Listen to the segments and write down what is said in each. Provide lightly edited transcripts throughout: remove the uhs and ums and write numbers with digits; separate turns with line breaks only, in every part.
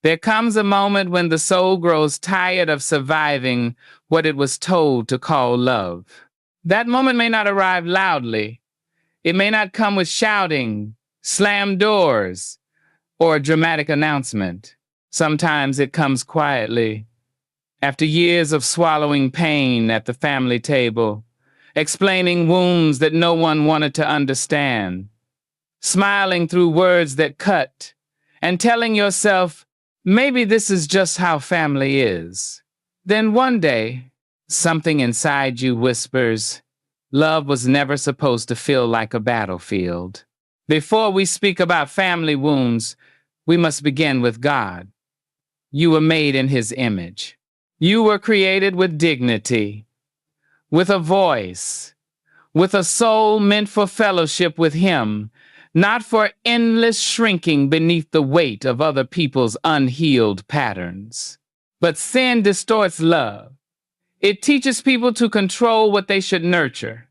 There comes a moment when the soul grows tired of surviving what it was told to call love. That moment may not arrive loudly. It may not come with shouting, slam doors, or a dramatic announcement. Sometimes it comes quietly, after years of swallowing pain at the family table, explaining wounds that no one wanted to understand, smiling through words that cut, and telling yourself, maybe this is just how family is. Then one day, something inside you whispers, love was never supposed to feel like a battlefield. Before we speak about family wounds, we must begin with God. You were made in His image. You were created with dignity, with a voice, with a soul meant for fellowship with Him, not for endless shrinking beneath the weight of other people's unhealed patterns. But sin distorts love. It teaches people to control what they should nurture.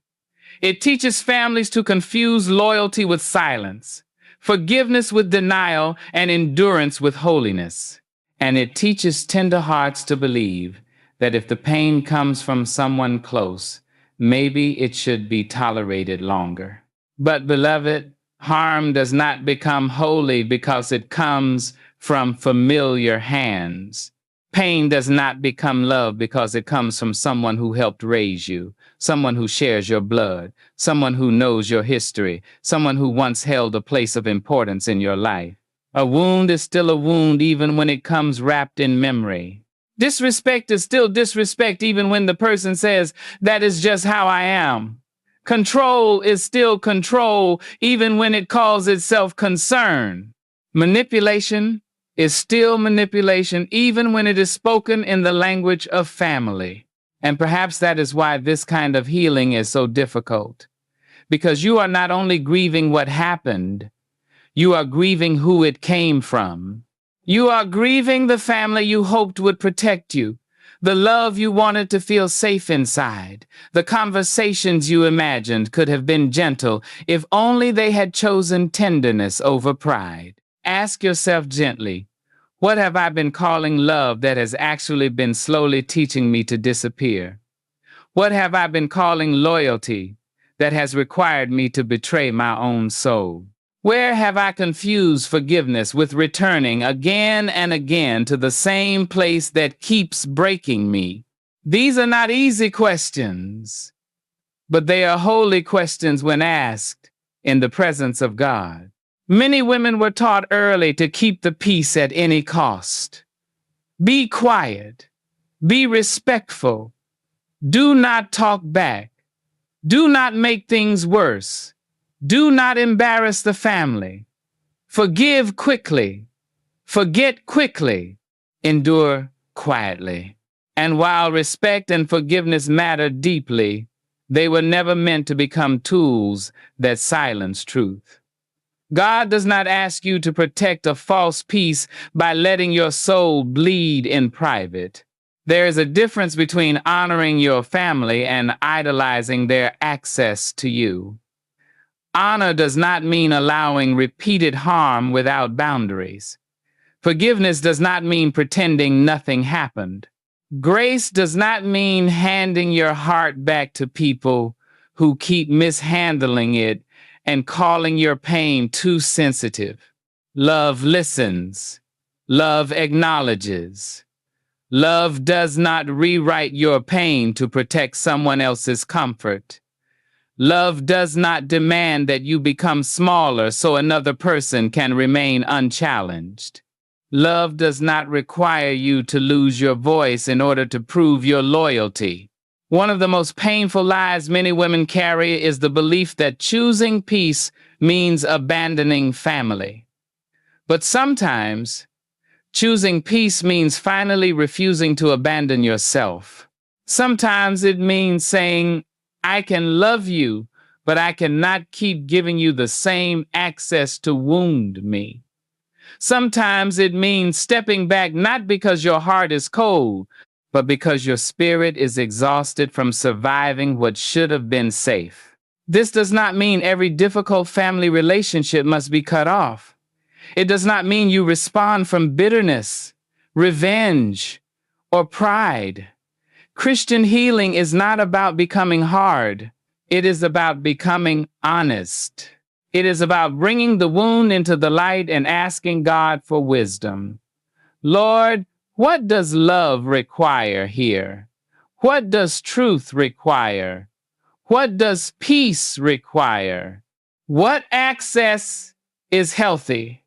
It teaches families to confuse loyalty with silence, forgiveness with denial, and endurance with holiness. And it teaches tender hearts to believe that if the pain comes from someone close, maybe it should be tolerated longer. But beloved, harm does not become holy because it comes from familiar hands. Pain does not become love because it comes from someone who helped raise you, someone who shares your blood, someone who knows your history, someone who once held a place of importance in your life. A wound is still a wound even when it comes wrapped in memory. Disrespect is still disrespect even when the person says, that is just how I am. Control is still control even when it calls itself concern. Manipulation is still manipulation even when it is spoken in the language of family. And perhaps that is why this kind of healing is so difficult. Because you are not only grieving what happened, you are grieving who it came from. You are grieving the family you hoped would protect you, the love you wanted to feel safe inside, the conversations you imagined could have been gentle if only they had chosen tenderness over pride. Ask yourself gently, what have I been calling love that has actually been slowly teaching me to disappear? What have I been calling loyalty that has required me to betray my own soul? Where have I confused forgiveness with returning again and again to the same place that keeps breaking me? These are not easy questions, but they are holy questions when asked in the presence of God. Many women were taught early to keep the peace at any cost. Be quiet. Be respectful. Do not talk back. Do not make things worse. Do not embarrass the family. Forgive quickly. Forget quickly. Endure quietly. And while respect and forgiveness matter deeply, they were never meant to become tools that silence truth. God does not ask you to protect a false peace by letting your soul bleed in private. There is a difference between honoring your family and idolizing their access to you. Honor does not mean allowing repeated harm without boundaries. Forgiveness does not mean pretending nothing happened. Grace does not mean handing your heart back to people who keep mishandling it and calling your pain too sensitive. Love listens. Love acknowledges. Love does not rewrite your pain to protect someone else's comfort. Love does not demand that you become smaller so another person can remain unchallenged. Love does not require you to lose your voice in order to prove your loyalty. One of the most painful lies many women carry is the belief that choosing peace means abandoning family. But sometimes, choosing peace means finally refusing to abandon yourself. Sometimes it means saying, I can love you, but I cannot keep giving you the same access to wound me. Sometimes it means stepping back not because your heart is cold, but because your spirit is exhausted from surviving what should have been safe. This does not mean every difficult family relationship must be cut off. It does not mean you respond from bitterness, revenge, or pride. Christian healing is not about becoming hard. It is about becoming honest. It is about bringing the wound into the light and asking God for wisdom. Lord, what does love require here? What does truth require? What does peace require? What access is healthy?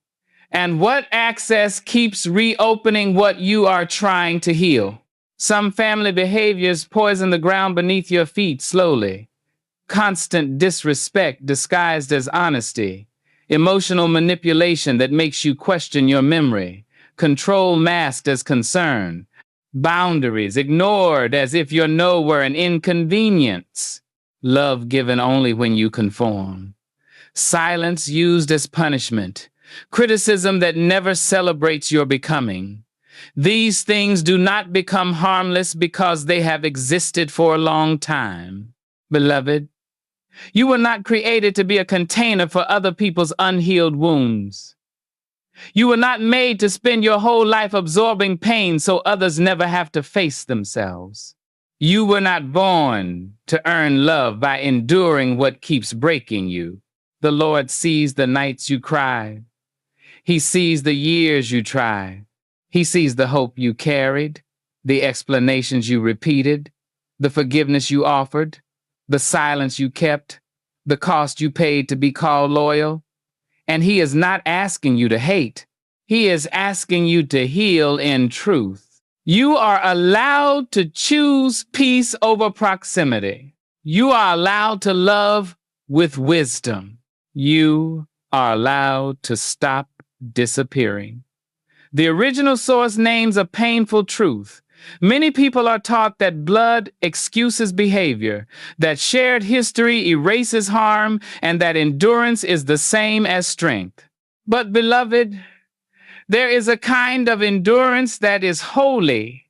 And what access keeps reopening what you are trying to heal? Some family behaviors poison the ground beneath your feet slowly. Constant disrespect disguised as honesty. Emotional manipulation that makes you question your memory. Control masked as concern. Boundaries ignored as if your no were an inconvenience. Love given only when you conform. Silence used as punishment. Criticism that never celebrates your becoming. These things do not become harmless because they have existed for a long time. Beloved, you were not created to be a container for other people's unhealed wounds. You were not made to spend your whole life absorbing pain so others never have to face themselves. You were not born to earn love by enduring what keeps breaking you. The Lord sees the nights you cry. He sees the years you tried. He sees the hope you carried, the explanations you repeated, the forgiveness you offered, the silence you kept, the cost you paid to be called loyal. And He is not asking you to hate. He is asking you to heal in truth. You are allowed to choose peace over proximity. You are allowed to love with wisdom. You are allowed to stop disappearing. The original source names a painful truth. Many people are taught that blood excuses behavior, that shared history erases harm, and that endurance is the same as strength. But, beloved, there is a kind of endurance that is holy,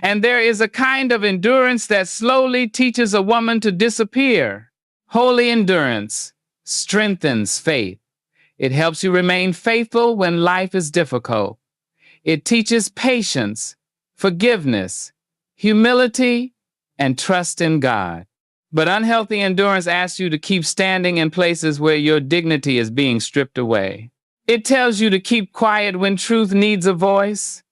and there is a kind of endurance that slowly teaches a woman to disappear. Holy endurance strengthens faith. It helps you remain faithful when life is difficult. It teaches patience, forgiveness, humility, and trust in God. But unhealthy endurance asks you to keep standing in places where your dignity is being stripped away. It tells you to keep quiet when truth needs a voice.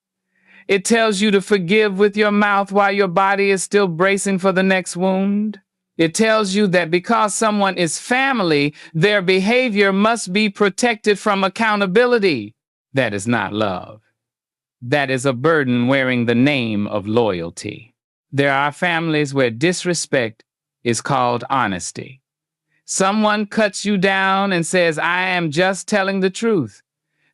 It tells you to forgive with your mouth while your body is still bracing for the next wound. It tells you that because someone is family, their behavior must be protected from accountability. That is not love. That is a burden wearing the name of loyalty. There are families where disrespect is called honesty. Someone cuts you down and says, "I am just telling the truth."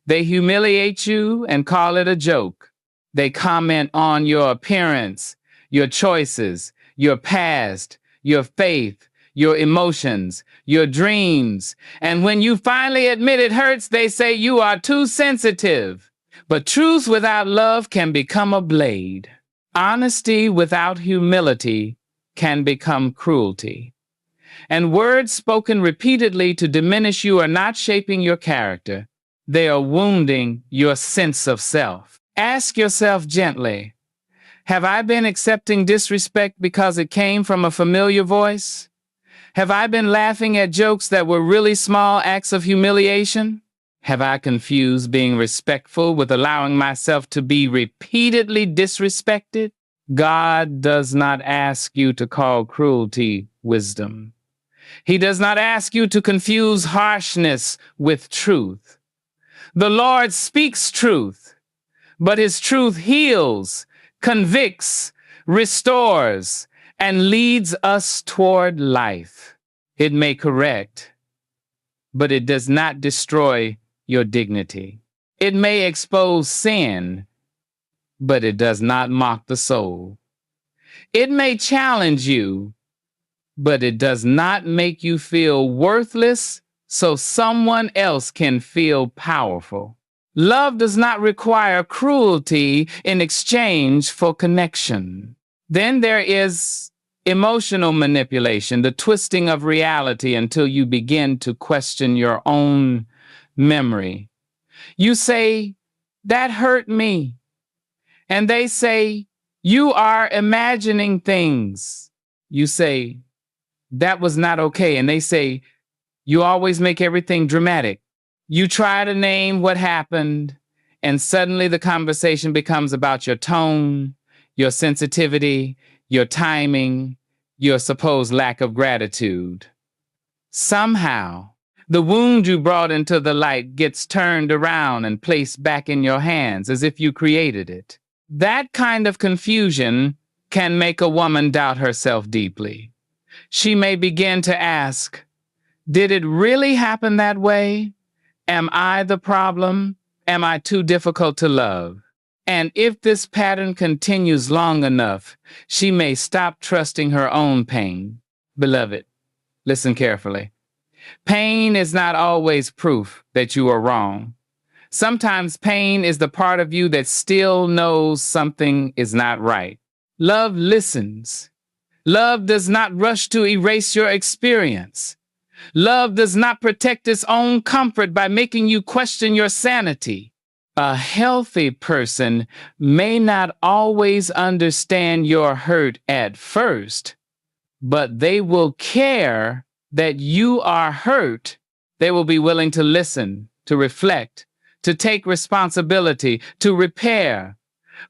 They humiliate you and call it a joke. They comment on your appearance, your choices, your past, your faith, your emotions, your dreams. And when you finally admit it hurts, they say you are too sensitive. But truth without love can become a blade. Honesty without humility can become cruelty. And words spoken repeatedly to diminish you are not shaping your character. They are wounding your sense of self. Ask yourself gently, have I been accepting disrespect because it came from a familiar voice? Have I been laughing at jokes that were really small acts of humiliation? Have I confused being respectful with allowing myself to be repeatedly disrespected? God does not ask you to call cruelty wisdom. He does not ask you to confuse harshness with truth. The Lord speaks truth, but His truth heals, convicts, restores, and leads us toward life. It may correct, but it does not destroy your dignity. It may expose sin, but it does not mock the soul. It may challenge you, but it does not make you feel worthless so someone else can feel powerful. Love does not require cruelty in exchange for connection. Then there is emotional manipulation, the twisting of reality until you begin to question your own memory. You say, "That hurt me." And they say, "You are imagining things." You say, "That was not okay." And they say, "You always make everything dramatic." You try to name what happened, and suddenly the conversation becomes about your tone, your sensitivity, your timing, your supposed lack of gratitude. Somehow, the wound you brought into the light gets turned around and placed back in your hands as if you created it. That kind of confusion can make a woman doubt herself deeply. She may begin to ask, did it really happen that way? Am I the problem? Am I too difficult to love? And if this pattern continues long enough, she may stop trusting her own pain. Beloved, listen carefully. Pain is not always proof that you are wrong. Sometimes pain is the part of you that still knows something is not right. Love listens. Love does not rush to erase your experience. Love does not protect its own comfort by making you question your sanity. A healthy person may not always understand your hurt at first, but they will care that you are hurt. They will be willing to listen, to reflect, to take responsibility, to repair.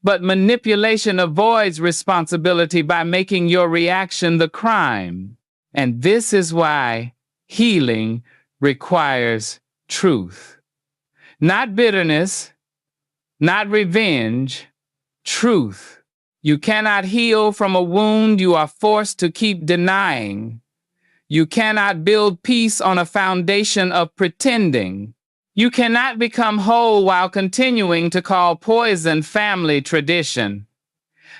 But manipulation avoids responsibility by making your reaction the crime. And this is why healing requires truth. Not bitterness, not revenge, truth. You cannot heal from a wound you are forced to keep denying. You cannot build peace on a foundation of pretending. You cannot become whole while continuing to call poison family tradition.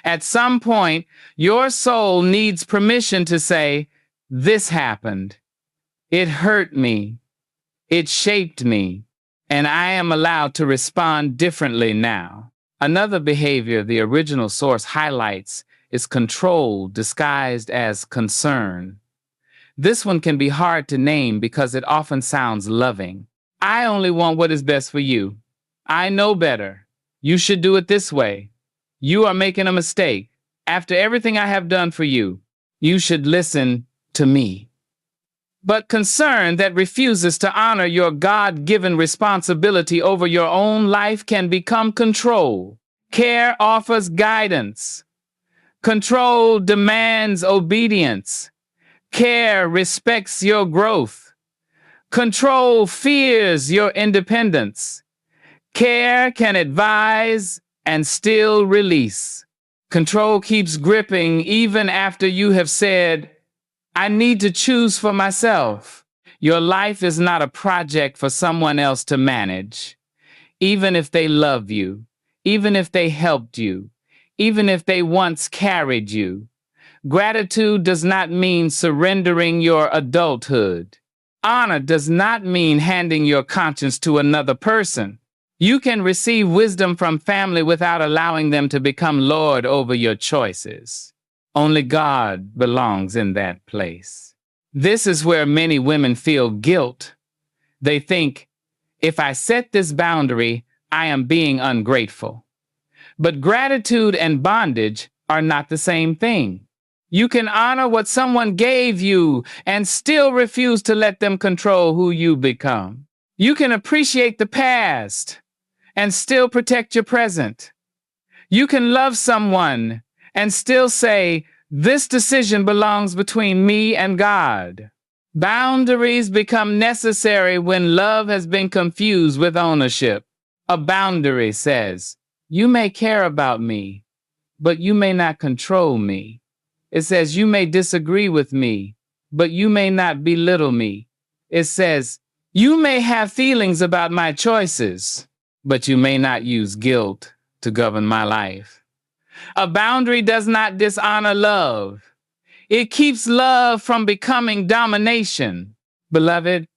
At some point, your soul needs permission to say, this happened. It hurt me. It shaped me. And I am allowed to respond differently now. Another behavior the original source highlights is control disguised as concern. This one can be hard to name because it often sounds loving. I only want what is best for you. I know better. You should do it this way. You are making a mistake. After everything I have done for you, you should listen to me. But concern that refuses to honor your God-given responsibility over your own life can become control. Care offers guidance. Control demands obedience. Care respects your growth. Control fears your independence. Care can advise and still release. Control keeps gripping even after you have said, I need to choose for myself. Your life is not a project for someone else to manage. Even if they love you, even if they helped you, even if they once carried you. Gratitude does not mean surrendering your adulthood. Honor does not mean handing your conscience to another person. You can receive wisdom from family without allowing them to become Lord over your choices. Only God belongs in that place. This is where many women feel guilt. They think, if I set this boundary, I am being ungrateful. But gratitude and bondage are not the same thing. You can honor what someone gave you and still refuse to let them control who you become. You can appreciate the past and still protect your present. You can love someone and still say, this decision belongs between me and God. Boundaries become necessary when love has been confused with ownership. A boundary says, you may care about me, but you may not control me. It says, you may disagree with me, but you may not belittle me. It says, you may have feelings about my choices, but you may not use guilt to govern my life. A boundary does not dishonor love. It keeps love from becoming domination. Beloved,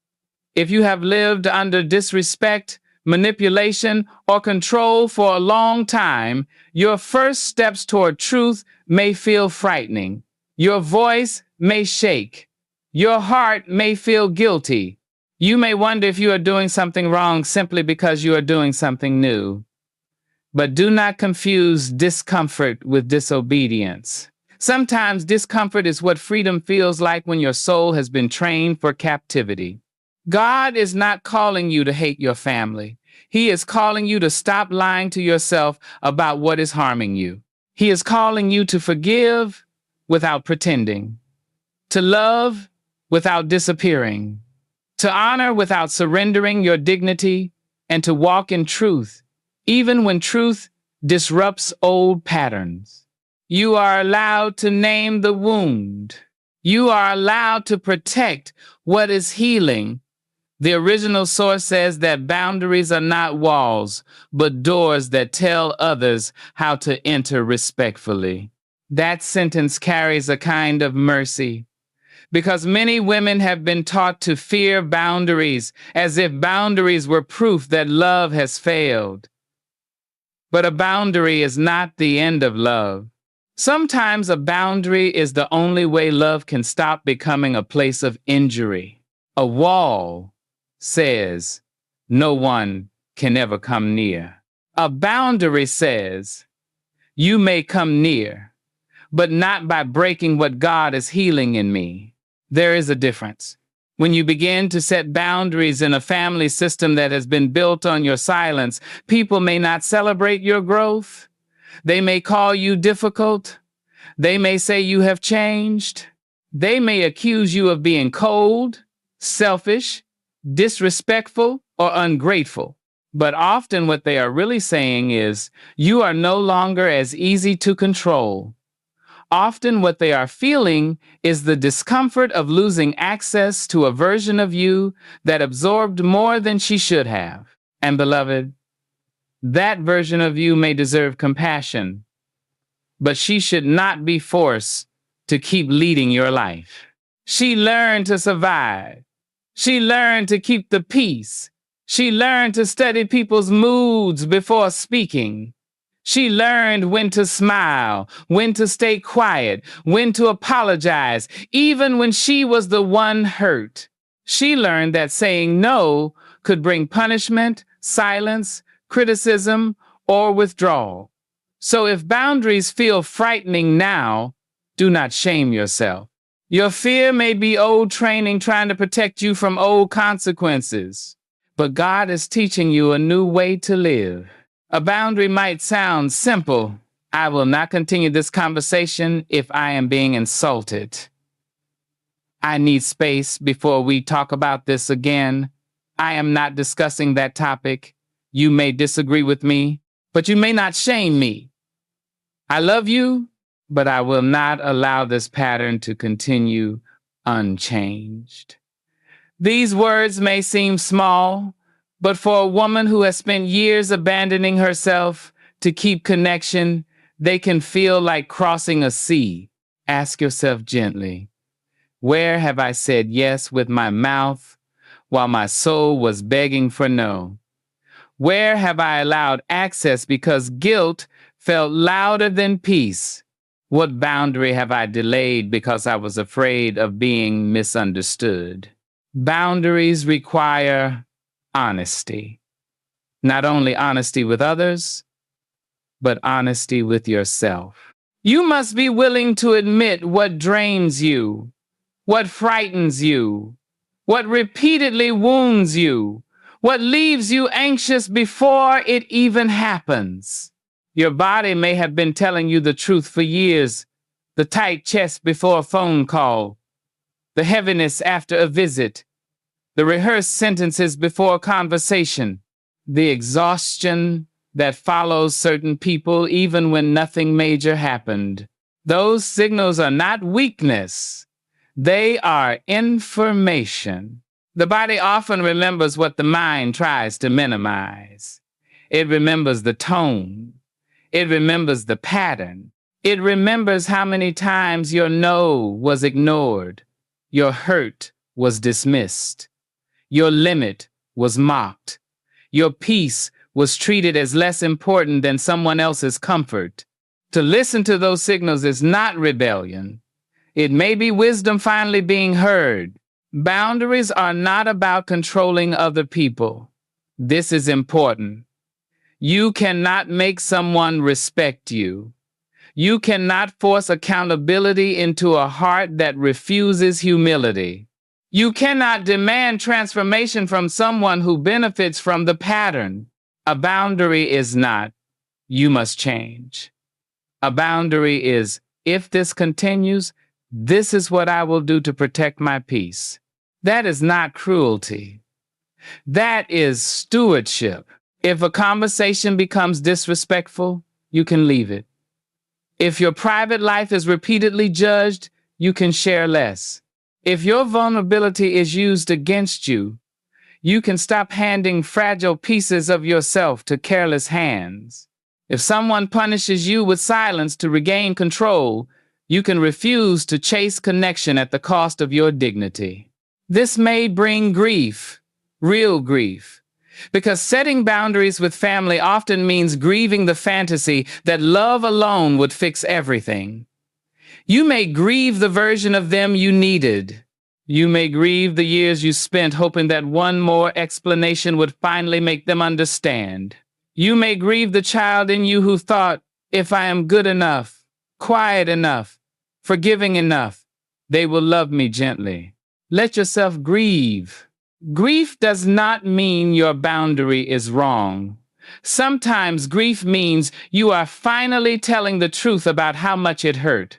if you have lived under disrespect, manipulation, or control for a long time, your first steps toward truth may feel frightening. Your voice may shake. Your heart may feel guilty. You may wonder if you are doing something wrong simply because you are doing something new. But do not confuse discomfort with disobedience. Sometimes discomfort is what freedom feels like when your soul has been trained for captivity. God is not calling you to hate your family. He is calling you to stop lying to yourself about what is harming you. He is calling you to forgive without pretending, to love without disappearing, to honor without surrendering your dignity, and to walk in truth, even when truth disrupts old patterns. You are allowed to name the wound. You are allowed to protect what is healing. The original source says that boundaries are not walls, but doors that tell others how to enter respectfully. That sentence carries a kind of mercy, because many women have been taught to fear boundaries as if boundaries were proof that love has failed. But a boundary is not the end of love. Sometimes a boundary is the only way love can stop becoming a place of injury. A wall says, no one can ever come near. A boundary says, you may come near, but not by breaking what God is healing in me. There is a difference. When you begin to set boundaries in a family system that has been built on your silence, people may not celebrate your growth. They may call you difficult. They may say you have changed. They may accuse you of being cold, selfish, disrespectful, or ungrateful. But often what they are really saying is, you are no longer as easy to control. Often what they are feeling is the discomfort of losing access to a version of you that absorbed more than she should have. And beloved, that version of you may deserve compassion, but she should not be forced to keep leading your life. She learned to survive. She learned to keep the peace. She learned to study people's moods before speaking. She learned when to smile, when to stay quiet, when to apologize, even when she was the one hurt. She learned that saying no could bring punishment, silence, criticism, or withdrawal. So if boundaries feel frightening now, do not shame yourself. Your fear may be old training trying to protect you from old consequences, but God is teaching you a new way to live. A boundary might sound simple. I will not continue this conversation if I am being insulted. I need space before we talk about this again. I am not discussing that topic. You may disagree with me, but you may not shame me. I love you, but I will not allow this pattern to continue unchanged. These words may seem small, but for a woman who has spent years abandoning herself to keep connection, they can feel like crossing a sea. Ask yourself gently, where have I said yes with my mouth while my soul was begging for no? Where have I allowed access because guilt felt louder than peace? What boundary have I delayed because I was afraid of being misunderstood? Boundaries require honesty. Not only honesty with others, but honesty with yourself. You must be willing to admit what drains you, what frightens you, what repeatedly wounds you, what leaves you anxious before it even happens. Your body may have been telling you the truth for years, the tight chest before a phone call, the heaviness after a visit, the rehearsed sentences before a conversation, the exhaustion that follows certain people even when nothing major happened. Those signals are not weakness. They are information. The body often remembers what the mind tries to minimize. It remembers the tone. It remembers the pattern. It remembers how many times your no was ignored, your hurt was dismissed, your limit was mocked, your peace was treated as less important than someone else's comfort. To listen to those signals is not rebellion. It may be wisdom finally being heard. Boundaries are not about controlling other people. This is important. You cannot make someone respect you. You cannot force accountability into a heart that refuses humility. You cannot demand transformation from someone who benefits from the pattern. A boundary is not, you must change. A boundary is, if this continues, this is what I will do to protect my peace. That is not cruelty. That is stewardship. If a conversation becomes disrespectful, you can leave it. If your private life is repeatedly judged, you can share less. If your vulnerability is used against you, you can stop handing fragile pieces of yourself to careless hands. If someone punishes you with silence to regain control, you can refuse to chase connection at the cost of your dignity. This may bring grief, real grief, because setting boundaries with family often means grieving the fantasy that love alone would fix everything. You may grieve the version of them you needed. You may grieve the years you spent hoping that one more explanation would finally make them understand. You may grieve the child in you who thought, if I am good enough, quiet enough, forgiving enough, they will love me gently. Let yourself grieve. Grief does not mean your boundary is wrong. Sometimes grief means you are finally telling the truth about how much it hurt.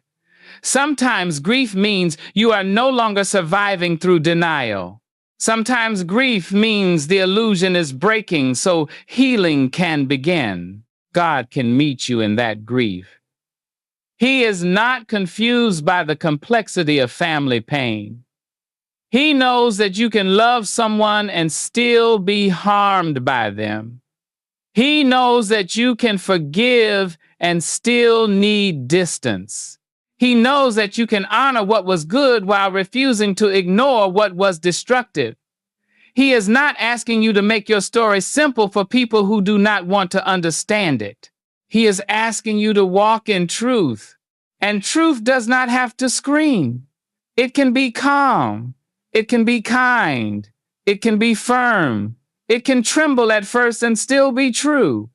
Sometimes grief means you are no longer surviving through denial. Sometimes grief means the illusion is breaking so healing can begin. God can meet you in that grief. He is not confused by the complexity of family pain. He knows that you can love someone and still be harmed by them. He knows that you can forgive and still need distance. He knows that you can honor what was good while refusing to ignore what was destructive. He is not asking you to make your story simple for people who do not want to understand it. He is asking you to walk in truth. And truth does not have to scream. It can be calm. It can be kind. It can be firm. It can tremble at first and still be true.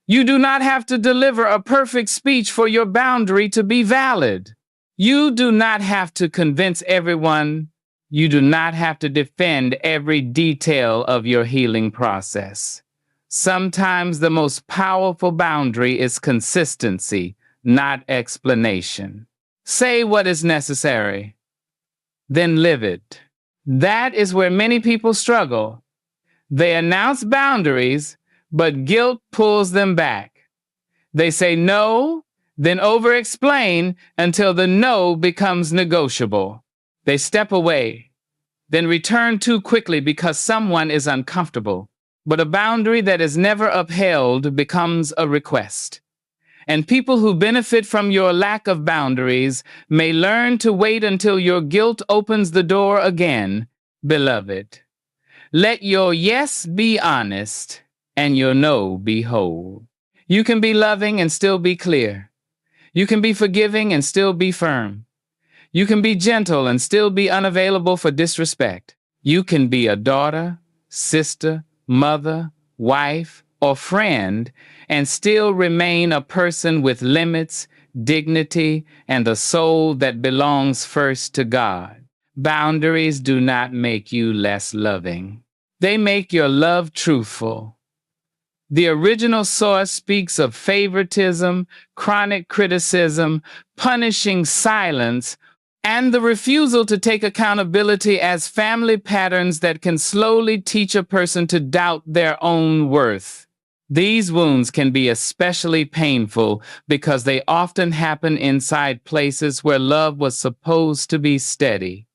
You do not have to deliver a perfect speech for your boundary to be valid. You do not have to convince everyone. You do not have to defend every detail of your healing process. Sometimes the most powerful boundary is consistency, not explanation. Say what is necessary, then live it. That is where many people struggle. They announce boundaries, but guilt pulls them back. They say no, then over-explain until the no becomes negotiable. They step away, then return too quickly because someone is uncomfortable. But a boundary that is never upheld becomes a request. And people who benefit from your lack of boundaries may learn to wait until your guilt opens the door again. Beloved, let your yes be honest and your no be whole. You can be loving and still be clear. You can be forgiving and still be firm. You can be gentle and still be unavailable for disrespect. You can be a daughter, sister, mother, wife, or friend and still remain a person with limits, dignity, and a soul that belongs first to God. Boundaries do not make you less loving. They make your love truthful. The original source speaks of favoritism, chronic criticism, punishing silence, and the refusal to take accountability as family patterns that can slowly teach a person to doubt their own worth. These wounds can be especially painful because they often happen inside places where love was supposed to be steady.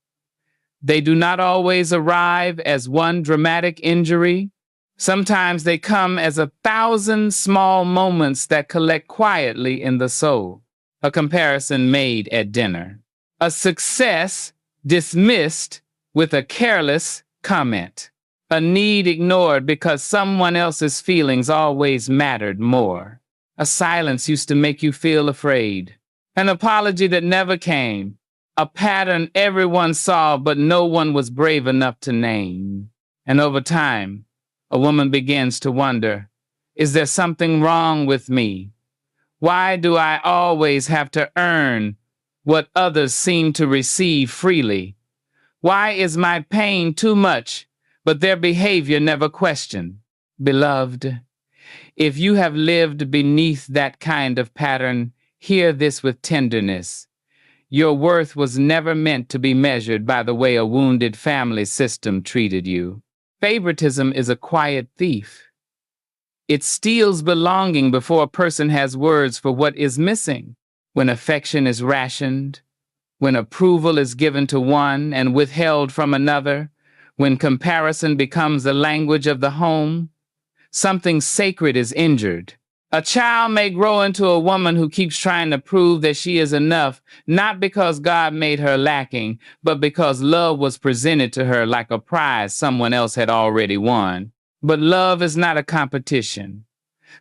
They do not always arrive as one dramatic injury. Sometimes they come as 1,000 small moments that collect quietly in the soul. A comparison made at dinner. A success dismissed with a careless comment. A need ignored because someone else's feelings always mattered more. A silence used to make you feel afraid. An apology that never came. a pattern everyone saw but no one was brave enough to name. And over time, a woman begins to wonder, is there something wrong with me? Why do I always have to earn what others seem to receive freely? Why is my pain too much, but their behavior never questioned? Beloved, if you have lived beneath that kind of pattern, hear this with tenderness. Your worth was never meant to be measured by the way a wounded family system treated you. Favoritism is a quiet thief. It steals belonging before a person has words for what is missing. When affection is rationed, when approval is given to one and withheld from another, when comparison becomes the language of the home, something sacred is injured. A child may grow into a woman who keeps trying to prove that she is enough, not because God made her lacking, but because love was presented to her like a prize someone else had already won. But love is not a competition.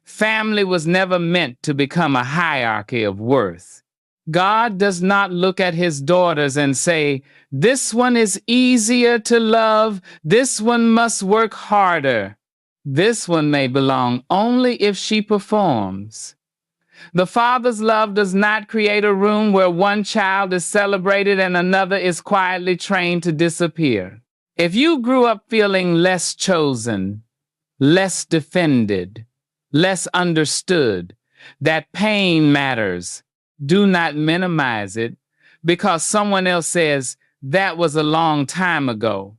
Family was never meant to become a hierarchy of worth. God does not look at his daughters and say, this one is easier to love, this one must work harder. This one may belong only if she performs. The Father's love does not create a room where one child is celebrated and another is quietly trained to disappear. If you grew up feeling less chosen, less defended, less understood, that pain matters. Do not minimize it because someone else says, that was a long time ago.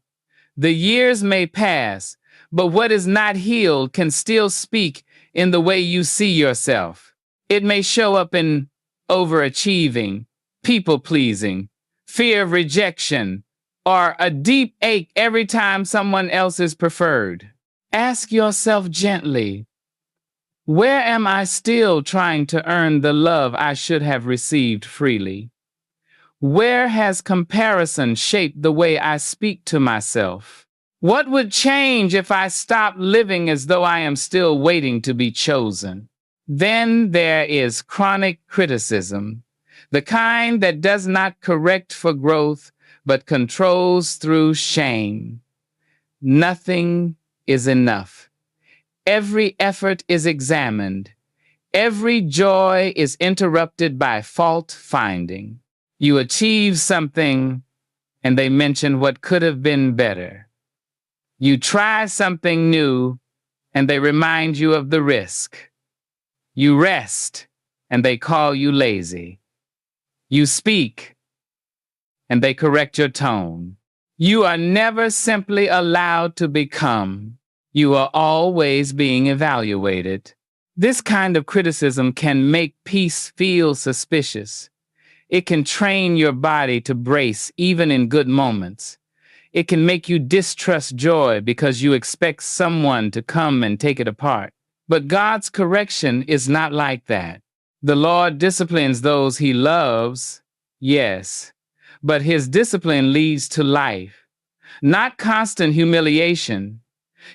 The years may pass, but what is not healed can still speak in the way you see yourself. It may show up in overachieving, people-pleasing, fear of rejection, or a deep ache every time someone else is preferred. Ask yourself gently, where am I still trying to earn the love I should have received freely? Where has comparison shaped the way I speak to myself? What would change if I stopped living as though I am still waiting to be chosen? Then there is chronic criticism, the kind that does not correct for growth, but controls through shame. Nothing is enough. Every effort is examined. Every joy is interrupted by fault finding. You achieve something, and they mention what could have been better. You try something new, and they remind you of the risk. You rest, and they call you lazy. You speak, and they correct your tone. You are never simply allowed to become. You are always being evaluated. This kind of criticism can make peace feel suspicious. It can train your body to brace even in good moments. It can make you distrust joy because you expect someone to come and take it apart. But God's correction is not like that. The Lord disciplines those he loves, yes, but his discipline leads to life, not constant humiliation.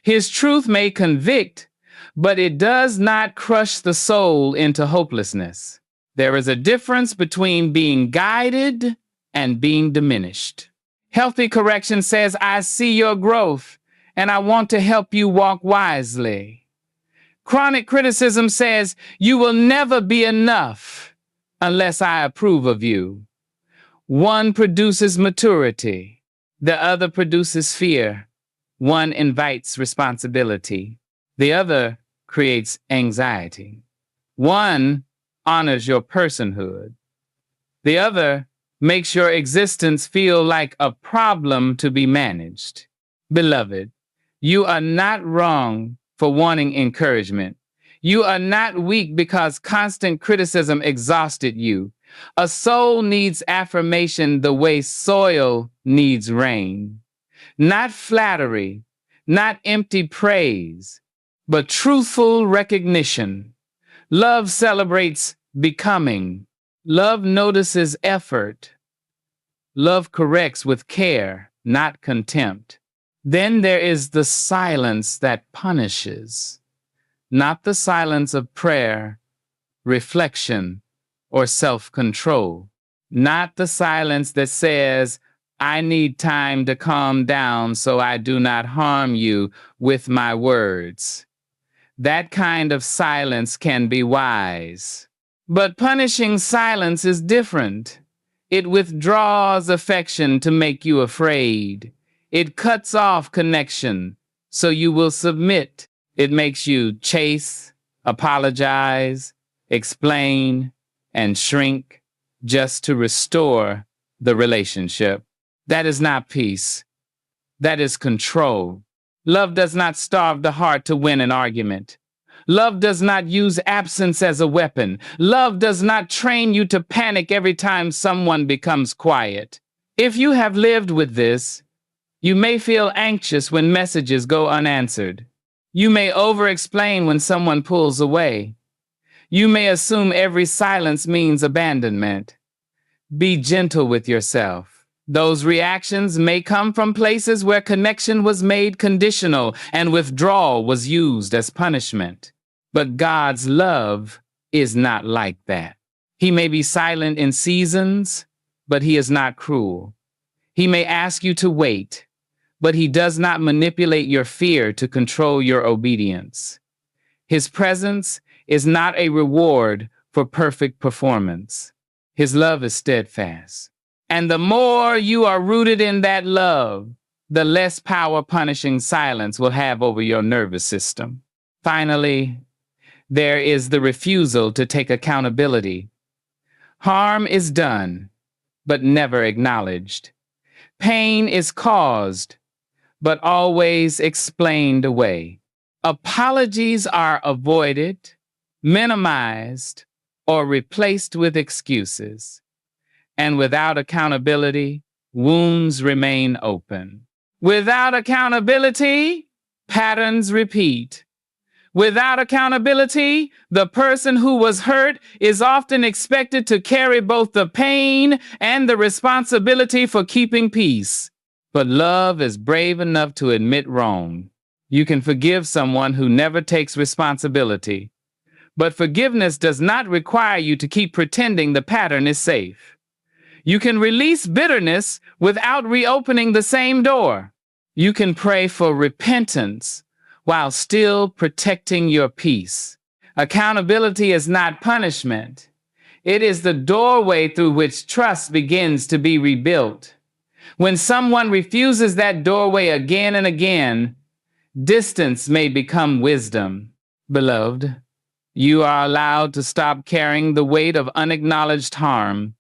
His truth may convict, but it does not crush the soul into hopelessness. There is a difference between being guided and being diminished. Healthy correction says, I see your growth, and I want to help you walk wisely. Chronic criticism says, you will never be enough unless I approve of you. One produces maturity. The other produces fear. One invites responsibility. The other creates anxiety. One honors your personhood. The other makes your existence feel like a problem to be managed. Beloved, you are not wrong for wanting encouragement. You are not weak because constant criticism exhausted you. A soul needs affirmation the way soil needs rain. Not flattery, not empty praise, but truthful recognition. Love celebrates becoming. Love notices effort. Love corrects with care, not contempt. Then there is the silence that punishes, not the silence of prayer, reflection, or self-control. not the silence that says, I need time to calm down so I do not harm you with my words. That kind of silence can be wise. But punishing silence is different. It withdraws affection to make you afraid. It cuts off connection so you will submit. It makes you chase, apologize, explain, and shrink just to restore the relationship. That is not peace. That is control. Love does not starve the heart to win an argument. Love does not use absence as a weapon. Love does not train you to panic every time someone becomes quiet. If you have lived with this, you may feel anxious when messages go unanswered. You may over-explain when someone pulls away. You may assume every silence means abandonment. Be gentle with yourself. Those reactions may come from places where connection was made conditional and withdrawal was used as punishment. But God's love is not like that. He may be silent in seasons, but he is not cruel. He may ask you to wait, but he does not manipulate your fear to control your obedience. His presence is not a reward for perfect performance. His love is steadfast. And the more you are rooted in that love, the less power punishing silence will have over your nervous system. Finally, there is the refusal to take accountability. Harm is done, but never acknowledged. Pain is caused, but always explained away. Apologies are avoided, minimized, or replaced with excuses. And without accountability, wounds remain open. Without accountability, patterns repeat. Without accountability, the person who was hurt is often expected to carry both the pain and the responsibility for keeping peace. But love is brave enough to admit wrong. You can forgive someone who never takes responsibility. But forgiveness does not require you to keep pretending the pattern is safe. You can release bitterness without reopening the same door. You can pray for repentance while still protecting your peace. Accountability is not punishment. It is the doorway through which trust begins to be rebuilt. When someone refuses that doorway again and again, distance may become wisdom. Beloved, you are allowed to stop carrying the weight of unacknowledged harm.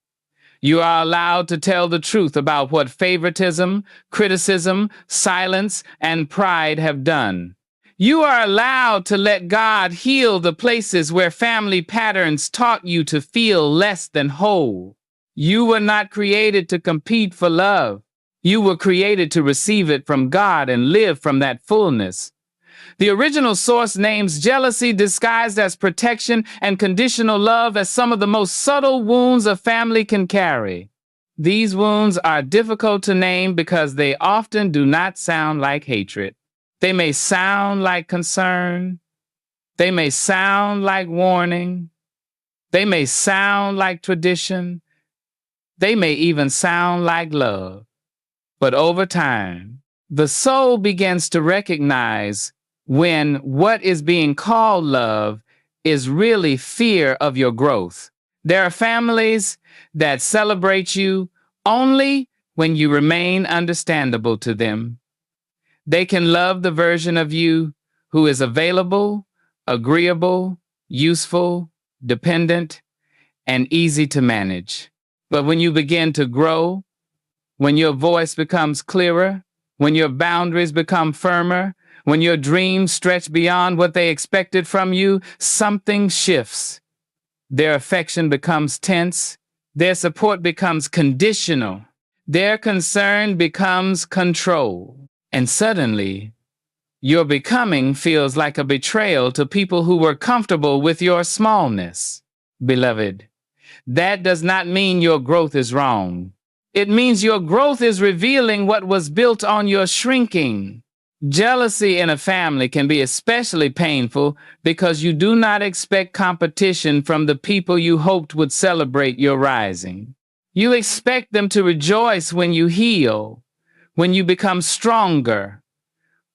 You are allowed to tell the truth about what favoritism, criticism, silence, and pride have done. You are allowed to let God heal the places where family patterns taught you to feel less than whole. You were not created to compete for love. You were created to receive it from God and live from that fullness. The original source names jealousy disguised as protection and conditional love as some of the most subtle wounds a family can carry. These wounds are difficult to name because they often do not sound like hatred. They may sound like concern. They may sound like warning. They may sound like tradition. They may even sound like love. But over time, the soul begins to recognize when what is being called love is really fear of your growth. There are families that celebrate you only when you remain understandable to them. They can love the version of you who is available, agreeable, useful, dependent, and easy to manage. But when you begin to grow, when your voice becomes clearer, when your boundaries become firmer, when your dreams stretch beyond what they expected from you, something shifts. Their affection becomes tense. Their support becomes conditional. Their concern becomes control. And suddenly, your becoming feels like a betrayal to people who were comfortable with your smallness. Beloved, that does not mean your growth is wrong. It means your growth is revealing what was built on your shrinking. Jealousy in a family can be especially painful because you do not expect competition from the people you hoped would celebrate your rising. You expect them to rejoice when you heal, when you become stronger,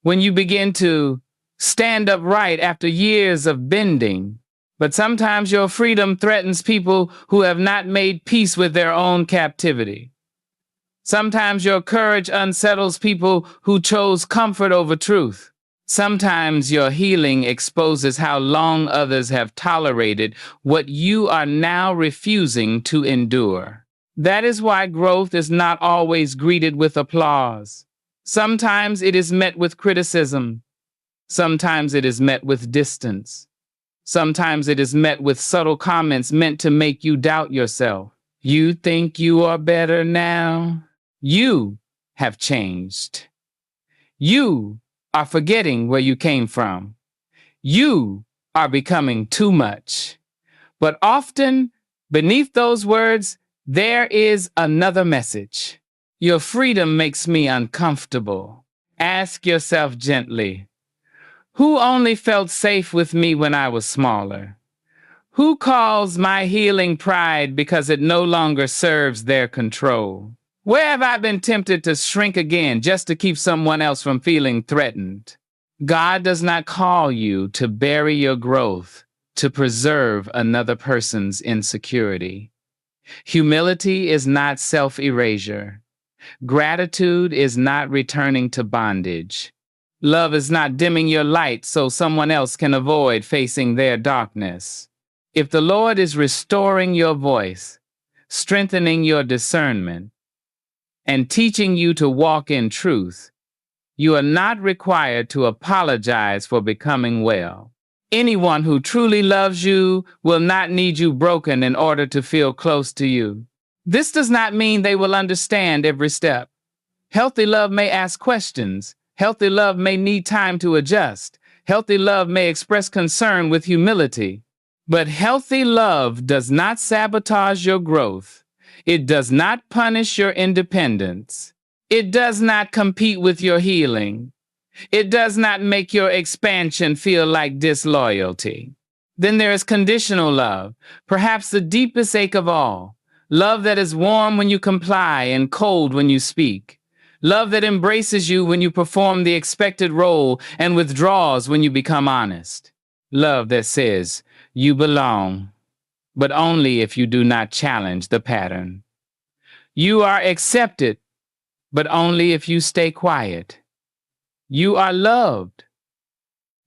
when you begin to stand upright after years of bending. But sometimes your freedom threatens people who have not made peace with their own captivity. Sometimes your courage unsettles people who chose comfort over truth. Sometimes your healing exposes how long others have tolerated what you are now refusing to endure. That is why growth is not always greeted with applause. Sometimes it is met with criticism. Sometimes it is met with distance. Sometimes it is met with subtle comments meant to make you doubt yourself. You think you are better now? You have changed. You are forgetting where you came from. You are becoming too much. But often, beneath those words, there is another message. Your freedom makes me uncomfortable. Ask yourself gently, who only felt safe with me when I was smaller? Who calls my healing pride because it no longer serves their control? Where have I been tempted to shrink again just to keep someone else from feeling threatened? God does not call you to bury your growth, to preserve another person's insecurity. Humility is not self-erasure. Gratitude is not returning to bondage. Love is not dimming your light so someone else can avoid facing their darkness. If the Lord is restoring your voice, strengthening your discernment, and teaching you to walk in truth, you are not required to apologize for becoming well. Anyone who truly loves you will not need you broken in order to feel close to you. This does not mean they will understand every step. Healthy love may ask questions. Healthy love may need time to adjust. Healthy love may express concern with humility. But healthy love does not sabotage your growth. It does not punish your independence. It does not compete with your healing. It does not make your expansion feel like disloyalty. Then there is conditional love, perhaps the deepest ache of all. Love that is warm when you comply and cold when you speak. Love that embraces you when you perform the expected role and withdraws when you become honest. Love that says, you belong, but only if you do not challenge the pattern. You are accepted, but only if you stay quiet. You are loved,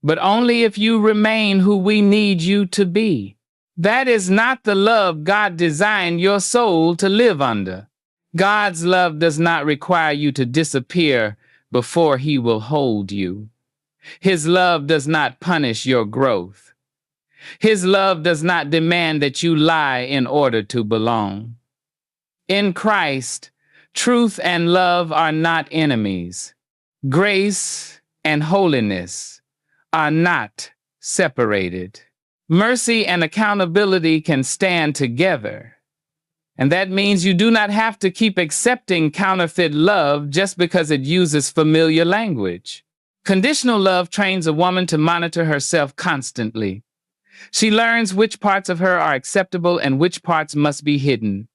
but only if you remain who we need you to be. That is not the love God designed your soul to live under. God's love does not require you to disappear before He will hold you. His love does not punish your growth. His love does not demand that you lie in order to belong. In Christ, truth and love are not enemies. Grace and holiness are not separated. Mercy and accountability can stand together. And that means you do not have to keep accepting counterfeit love just because it uses familiar language. Conditional love trains a woman to monitor herself constantly. She learns which parts of her are acceptable and which parts must be hidden.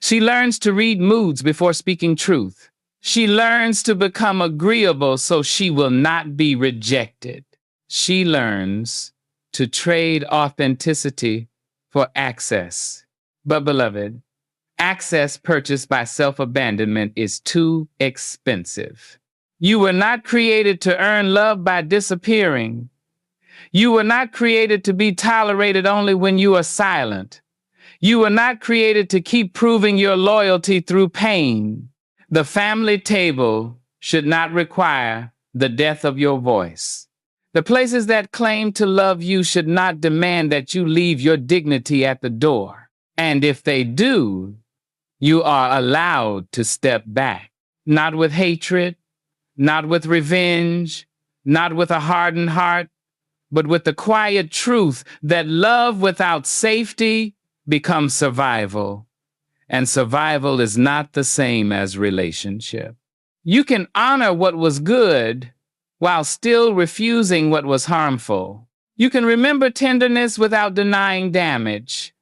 She learns to read moods before speaking truth. She learns to become agreeable so she will not be rejected. She learns to trade authenticity for access. But beloved, access purchased by self-abandonment is too expensive. You were not created to earn love by disappearing. You were not created to be tolerated only when you are silent. You were not created to keep proving your loyalty through pain. The family table should not require the death of your voice. The places that claim to love you should not demand that you leave your dignity at the door. And if they do, you are allowed to step back, not with hatred, not with revenge, not with a hardened heart, but with the quiet truth that love without safety becomes survival, and survival is not the same as relationship. You can honor what was good while still refusing what was harmful. You can remember tenderness without denying damage.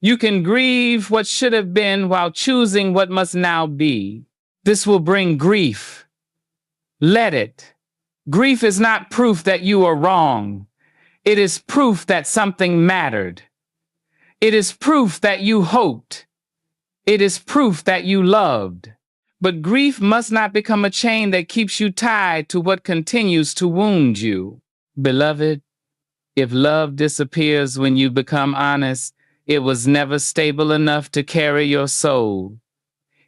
You can grieve what should have been while choosing what must now be. This will bring grief. Let it. Grief is not proof that you are wrong. It is proof that something mattered. It is proof that you hoped. It is proof that you loved. But grief must not become a chain that keeps you tied to what continues to wound you. Beloved, if love disappears when you become honest, it was never stable enough to carry your soul.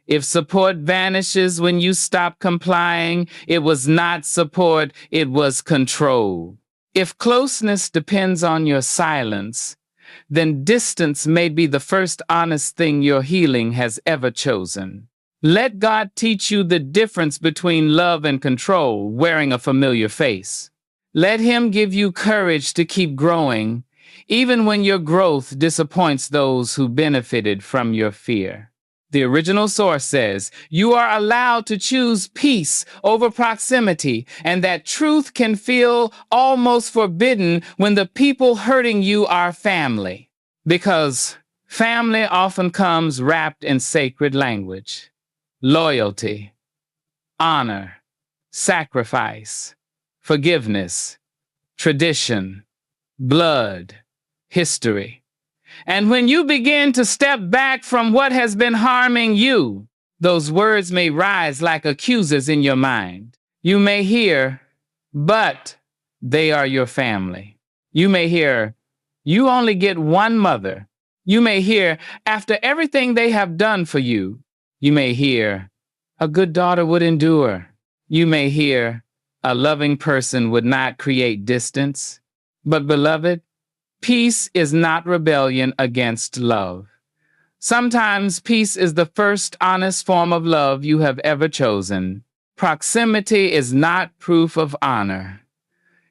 If support vanishes when you stop complying, it was not support, it was control. If closeness depends on your silence, then distance may be the first honest thing your healing has ever chosen. Let God teach you the difference between love and control, wearing a familiar face. Let Him give you courage to keep growing, even when your growth disappoints those who benefited from your fear. The original source says, you are allowed to choose peace over proximity, and that truth can feel almost forbidden when the people hurting you are family. Because family often comes wrapped in sacred language. Loyalty, honor, sacrifice, forgiveness, tradition, blood, history. And when you begin to step back from what has been harming you, those words may rise like accusers in your mind. You may hear, but they are your family. You may hear, you only get one mother. You may hear, after everything they have done for you. You may hear, a good daughter would endure. You may hear, a loving person would not create distance. But beloved, peace is not rebellion against love. Sometimes peace is the first honest form of love you have ever chosen. Proximity is not proof of honor.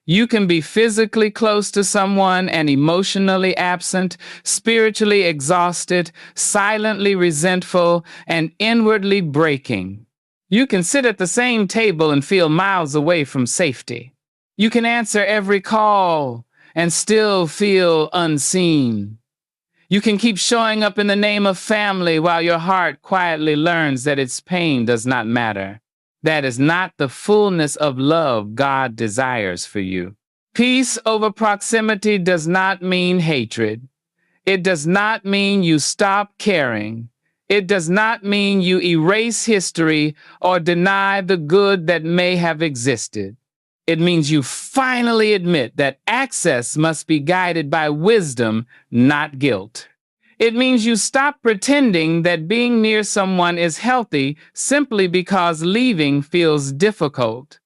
You can be physically close to someone and emotionally absent, spiritually exhausted, silently resentful, and inwardly breaking. You can sit at the same table and feel miles away from safety. You can answer every call and still feel unseen. You can keep showing up in the name of family while your heart quietly learns that its pain does not matter. That is not the fullness of love God desires for you. Peace over proximity does not mean hatred. It does not mean you stop caring. It does not mean you erase history or deny the good that may have existed. It means you finally admit that access must be guided by wisdom, not guilt. It means you stop pretending that being near someone is healthy simply because leaving feels difficult.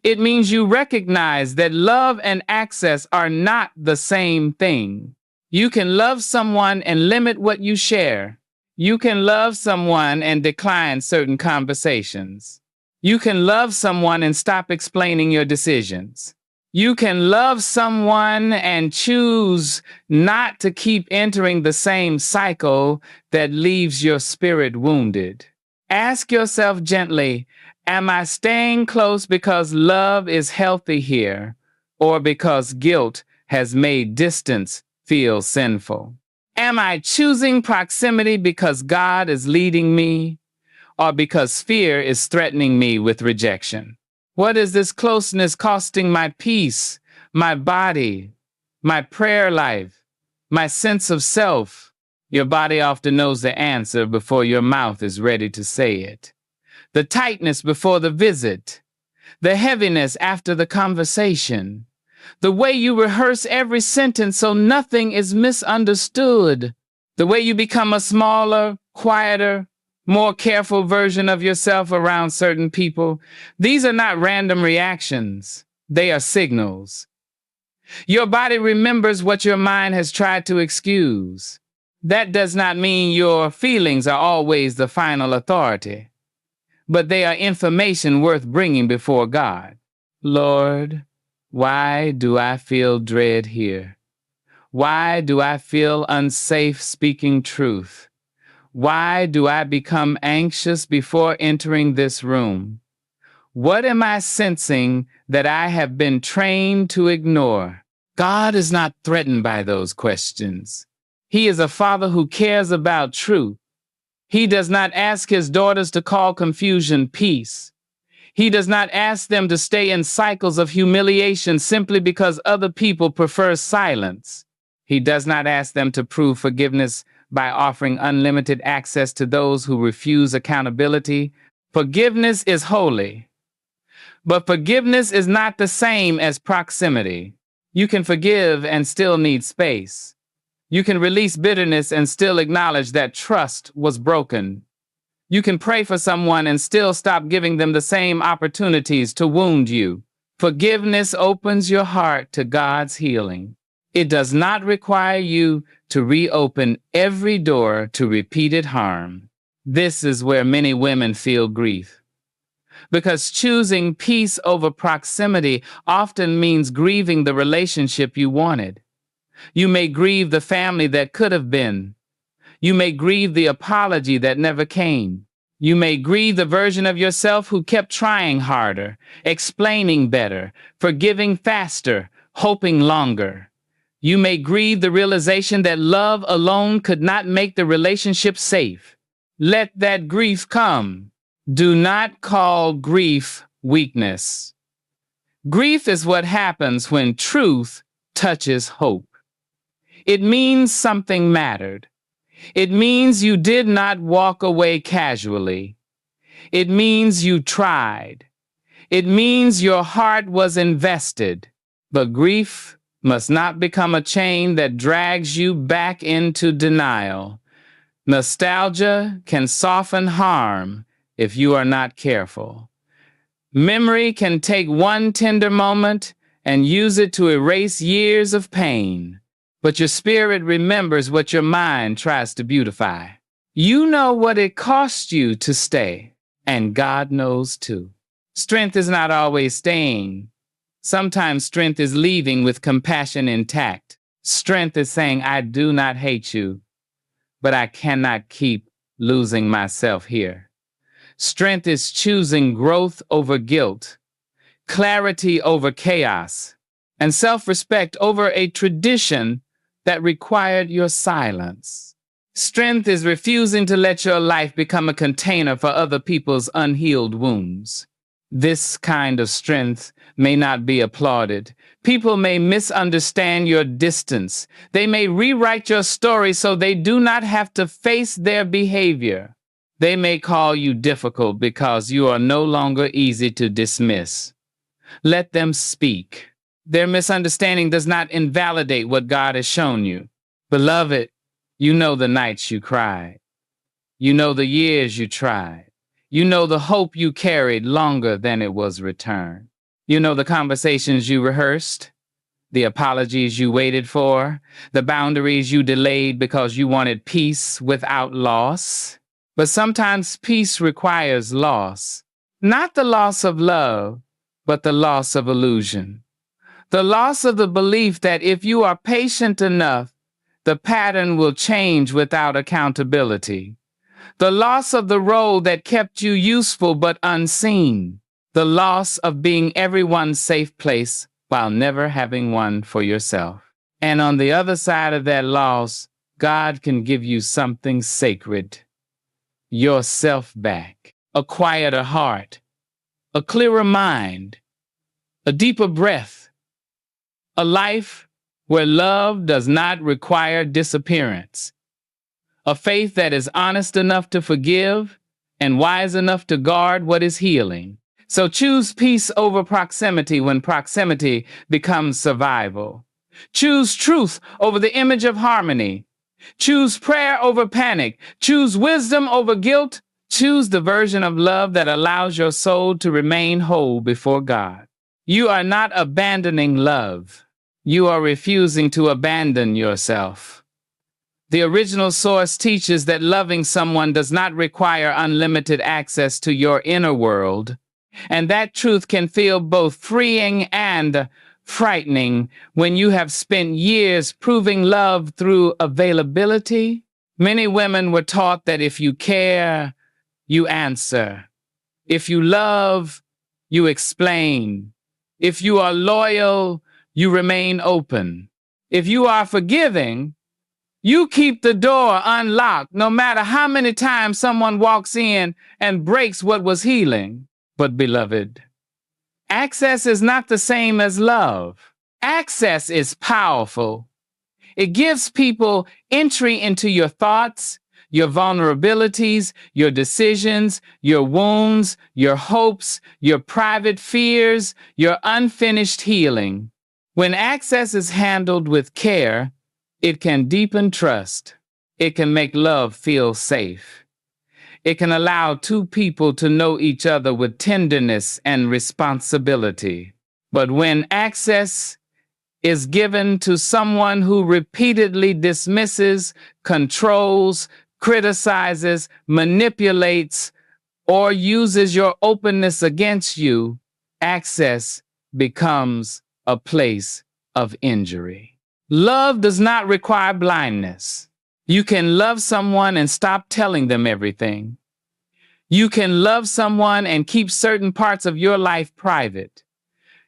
It means you recognize that love and access are not the same thing. You can love someone and limit what you share. You can love someone and decline certain conversations. You can love someone and stop explaining your decisions. You can love someone and choose not to keep entering the same cycle that leaves your spirit wounded. Ask yourself gently, am I staying close because love is healthy here, or because guilt has made distance feel sinful? Am I choosing proximity because God is leading me, or because fear is threatening me with rejection? What is this closeness costing my peace, my body, my prayer life, my sense of self? Your body often knows the answer before your mouth is ready to say it. The tightness before the visit, the heaviness after the conversation, the way you rehearse every sentence so nothing is misunderstood, the way you become a smaller, quieter, more careful version of yourself around certain people. These are not random reactions. They are signals. Your body remembers what your mind has tried to excuse. That does not mean your feelings are always the final authority, but they are information worth bringing before God. Lord, why do I feel dread here? Why do I feel unsafe speaking truth? Why do I become anxious before entering this room? What am I sensing that I have been trained to ignore? God is not threatened by those questions. He is a father who cares about truth. He does not ask his daughters to call confusion peace. He does not ask them to stay in cycles of humiliation simply because other people prefer silence. He does not ask them to prove forgiveness by offering unlimited access to those who refuse accountability. Forgiveness is holy, but forgiveness is not the same as proximity. You can forgive and still need space. You can release bitterness and still acknowledge that trust was broken. You can pray for someone and still stop giving them the same opportunities to wound you. Forgiveness opens your heart to God's healing. It does not require you to reopen every door to repeated harm. This is where many women feel grief. Because choosing peace over proximity often means grieving the relationship you wanted. You may grieve the family that could have been. You may grieve the apology that never came. You may grieve the version of yourself who kept trying harder, explaining better, forgiving faster, hoping longer. You may grieve the realization that love alone could not make the relationship safe. Let that grief come. Do not call grief weakness. Grief is what happens when truth touches hope. It means something mattered. It means you did not walk away casually. It means you tried. It means your heart was invested. But grief must not become a chain that drags you back into denial. Nostalgia can soften harm if you are not careful. Memory can take one tender moment and use it to erase years of pain. But your spirit remembers what your mind tries to beautify. You know what it cost you to stay, and God knows too. Strength is not always staying. Sometimes strength is leaving with compassion intact. Strength is saying, I do not hate you, but I cannot keep losing myself here. Strength is choosing growth over guilt, clarity over chaos, and self-respect over a tradition that required your silence. Strength is refusing to let your life become a container for other people's unhealed wounds. This kind of strength may not be applauded. People may misunderstand your distance. They may rewrite your story so they do not have to face their behavior. They may call you difficult because you are no longer easy to dismiss. Let them speak. Their misunderstanding does not invalidate what God has shown you. Beloved, you know the nights you cried. You know the years you tried. You know the hope you carried longer than it was returned. You know the conversations you rehearsed, the apologies you waited for, the boundaries you delayed because you wanted peace without loss. But sometimes peace requires loss. Not the loss of love, but the loss of illusion. The loss of the belief that if you are patient enough, the pattern will change without accountability. The loss of the role that kept you useful but unseen. The loss of being everyone's safe place while never having one for yourself. And on the other side of that loss, God can give you something sacred. Yourself back. A quieter heart. A clearer mind. A deeper breath. A life where love does not require disappearance. A faith that is honest enough to forgive and wise enough to guard what is healing. So choose peace over proximity when proximity becomes survival. Choose truth over the image of harmony. Choose prayer over panic. Choose wisdom over guilt. Choose the version of love that allows your soul to remain whole before God. You are not abandoning love. You are refusing to abandon yourself. The original source teaches that loving someone does not require unlimited access to your inner world, and that truth can feel both freeing and frightening when you have spent years proving love through availability. Many women were taught that if you care, you answer. If you love, you explain. If you are loyal, you remain open. If you are forgiving, You keep the door unlocked no matter how many times someone walks in and breaks what was healing. But beloved, access is not the same as love. Access is powerful. It gives people entry into your thoughts, your vulnerabilities, your decisions, your wounds, your hopes, your private fears, your unfinished healing. When access is handled with care, it can deepen trust. It can make love feel safe. It can allow two people to know each other with tenderness and responsibility. But when access is given to someone who repeatedly dismisses, controls, criticizes, manipulates, or uses your openness against you, access becomes a place of injury. Love does not require blindness. You can love someone and stop telling them everything. You can love someone and keep certain parts of your life private.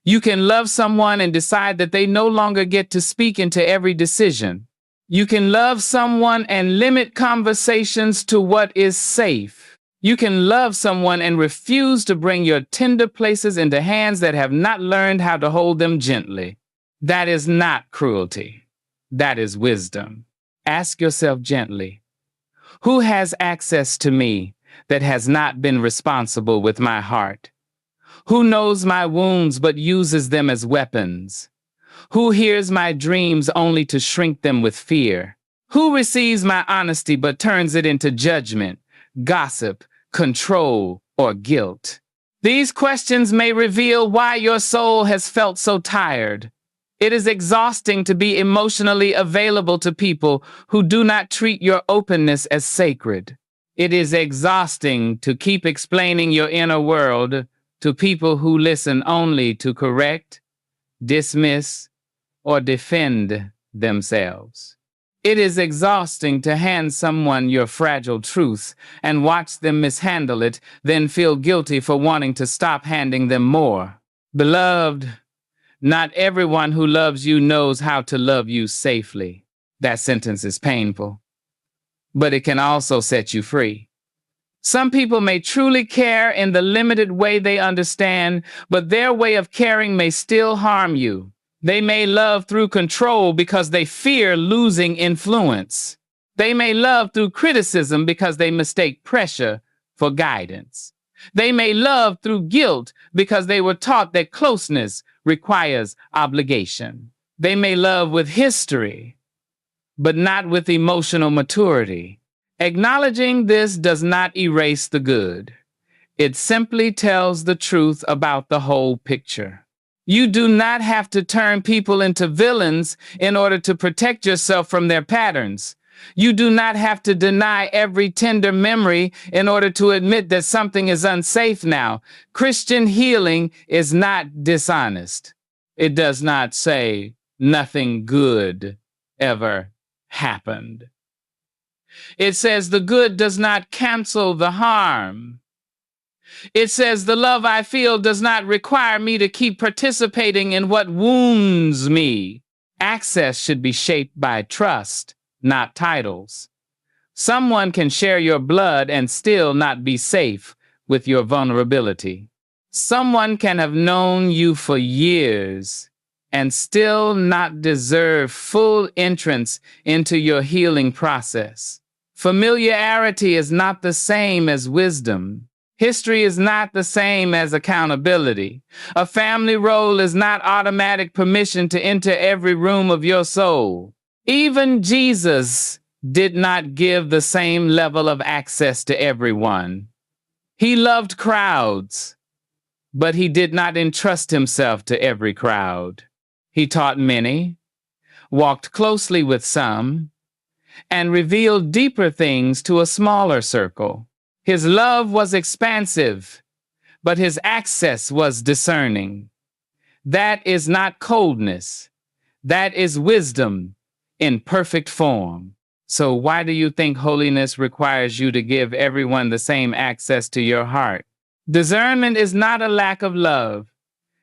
You can love someone and decide that they no longer get to speak into every decision. You can love someone and limit conversations to what is safe. You can love someone and refuse to bring your tender places into hands that have not learned how to hold them gently. That is not cruelty. That is wisdom. Ask yourself gently, who has access to me that has not been responsible with my heart? Who knows my wounds but uses them as weapons? Who hears my dreams only to shrink them with fear? Who receives my honesty but turns it into judgment, gossip, control, or guilt? These questions may reveal why your soul has felt so tired. It is exhausting to be emotionally available to people who do not treat your openness as sacred. It is exhausting to keep explaining your inner world to people who listen only to correct, dismiss, or defend themselves. It is exhausting to hand someone your fragile truth and watch them mishandle it, then feel guilty for wanting to stop handing them more. Beloved, not everyone who loves you knows how to love you safely. That sentence is painful, but it can also set you free. Some people may truly care in the limited way they understand, but their way of caring may still harm you. They may love through control because they fear losing influence. They may love through criticism because they mistake pressure for guidance. They may love through guilt because they were taught that closeness requires obligation. They may love with history, but not with emotional maturity. Acknowledging this does not erase the good. It simply tells the truth about the whole picture. You do not have to turn people into villains in order to protect yourself from their patterns. You do not have to deny every tender memory in order to admit that something is unsafe now. Christian healing is not dishonest. It does not say nothing good ever happened. It says the good does not cancel the harm. It says the love I feel does not require me to keep participating in what wounds me. Access should be shaped by trust, not titles. Someone can share your blood and still not be safe with your vulnerability. Someone can have known you for years and still not deserve full entrance into your healing process. Familiarity is not the same as wisdom. History is not the same as accountability. A family role is not automatic permission to enter every room of your soul. Even Jesus did not give the same level of access to everyone. He loved crowds, but he did not entrust himself to every crowd. He taught many, walked closely with some, and revealed deeper things to a smaller circle. His love was expansive, but his access was discerning. That is not coldness. That is wisdom in perfect form. So why do you think holiness requires you to give everyone the same access to your heart? Discernment is not a lack of love.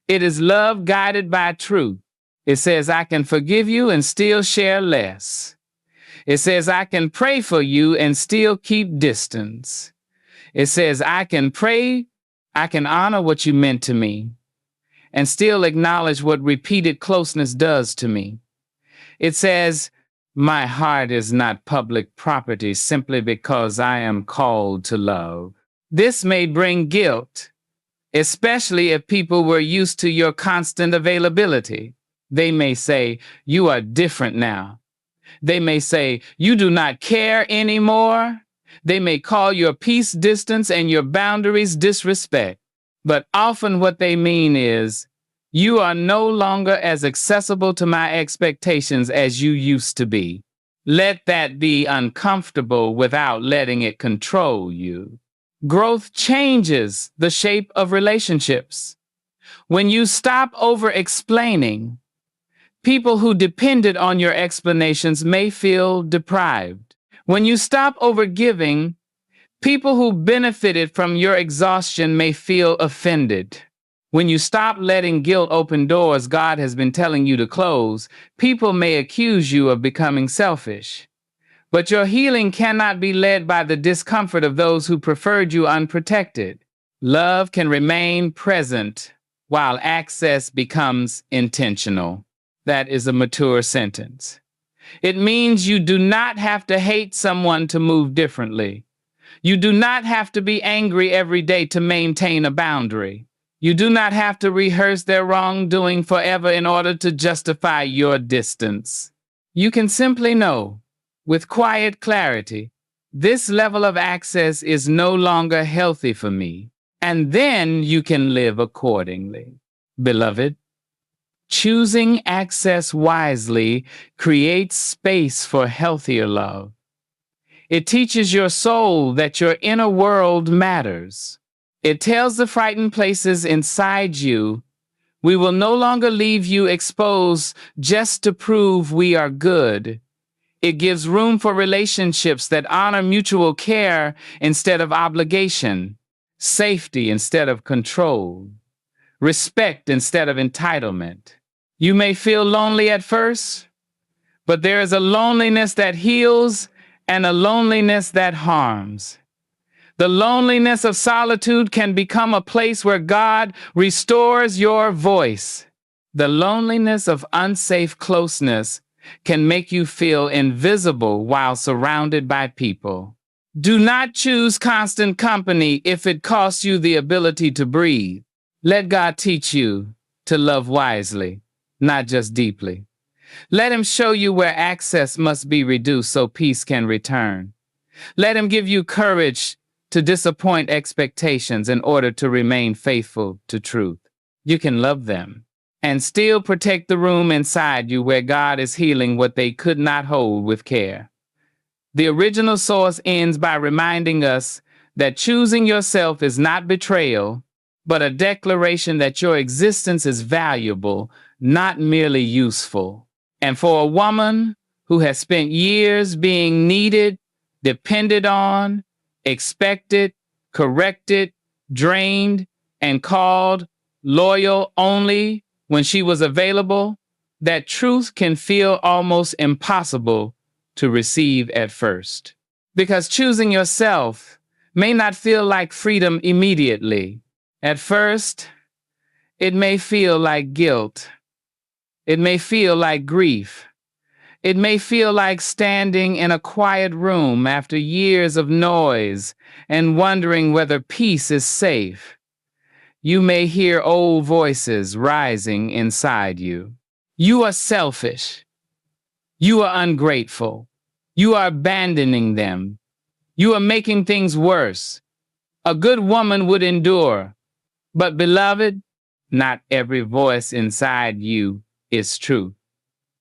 It is love guided by truth. It says, I can forgive you and still share less. It says, I can pray for you and still keep distance. It says, I can pray, I can honor what you meant to me, and still acknowledge what repeated closeness does to me. It says, my heart is not public property simply because I am called to love. This may bring guilt, especially if people were used to your constant availability. They may say, you are different now. They may say, you do not care anymore. They may call your peace distance and your boundaries disrespect. But often what they mean is, you are no longer as accessible to my expectations as you used to be. Let that be uncomfortable without letting it control you. Growth changes the shape of relationships. When you stop over-explaining, people who depended on your explanations may feel deprived. When you stop over-giving, people who benefited from your exhaustion may feel offended. When you stop letting guilt open doors God has been telling you to close, people may accuse you of becoming selfish. But your healing cannot be led by the discomfort of those who preferred you unprotected. Love can remain present while access becomes intentional. That is a mature sentence. It means you do not have to hate someone to move differently. You do not have to be angry every day to maintain a boundary. You do not have to rehearse their wrongdoing forever in order to justify your distance. You can simply know, with quiet clarity, this level of access is no longer healthy for me, and then you can live accordingly. Beloved, choosing access wisely creates space for healthier love. It teaches your soul that your inner world matters. It tells the frightened places inside you, we will no longer leave you exposed just to prove we are good. It gives room for relationships that honor mutual care instead of obligation, safety instead of control, respect instead of entitlement. You may feel lonely at first, but there is a loneliness that heals and a loneliness that harms. The loneliness of solitude can become a place where God restores your voice. The loneliness of unsafe closeness can make you feel invisible while surrounded by people. Do not choose constant company if it costs you the ability to breathe. Let God teach you to love wisely, not just deeply. Let Him show you where access must be reduced so peace can return. Let Him give you courage to disappoint expectations in order to remain faithful to truth. You can love them and still protect the room inside you where God is healing what they could not hold with care. The original source ends by reminding us that choosing yourself is not betrayal, but a declaration that your existence is valuable, not merely useful. And for a woman who has spent years being needed, depended on, expected, corrected, drained, and called loyal only when she was available, that truth can feel almost impossible to receive at first. Because choosing yourself may not feel like freedom immediately. At first, it may feel like guilt. It may feel like grief. It may feel like standing in a quiet room after years of noise and wondering whether peace is safe. You may hear old voices rising inside you. You are selfish. You are ungrateful. You are abandoning them. You are making things worse. A good woman would endure. But beloved, not every voice inside you is true.